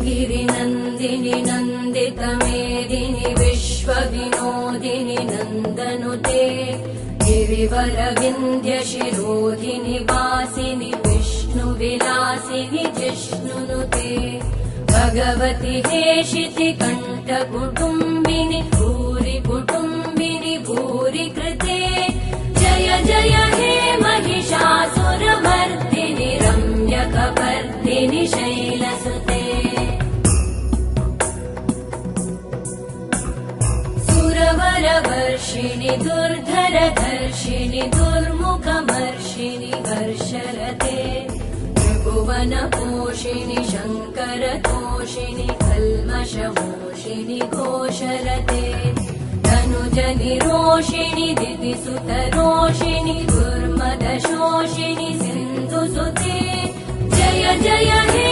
गिरिनन्दिनि नन्दितमेदिनि विश्वविनोदिनि नन्दनुते गिरिवरविन्ध्यशिरोधिनि वासिनि विष्णुविलासिनि जिष्णुनुते भगवति हेशिति कण्ठकुटुम्बिनि भूरि कुटुम्बिनि भूरि कृते जय जय हे महिषासुरमर्दिनि रम्यकपर्दिनि शैलसुते सुरवरवर्षिणि दुर्धरधर्षिणि दुर्मुखमर्षिणि हर्षरते त्रिभुवनपोषिणि शङ्करतोषिणि कल्मषमोषिणि घोषरते तनुजनिरोषिणि दितिसुतरोषिणि दुर्मदशोषिणि सिन्धुसुते जय जय हे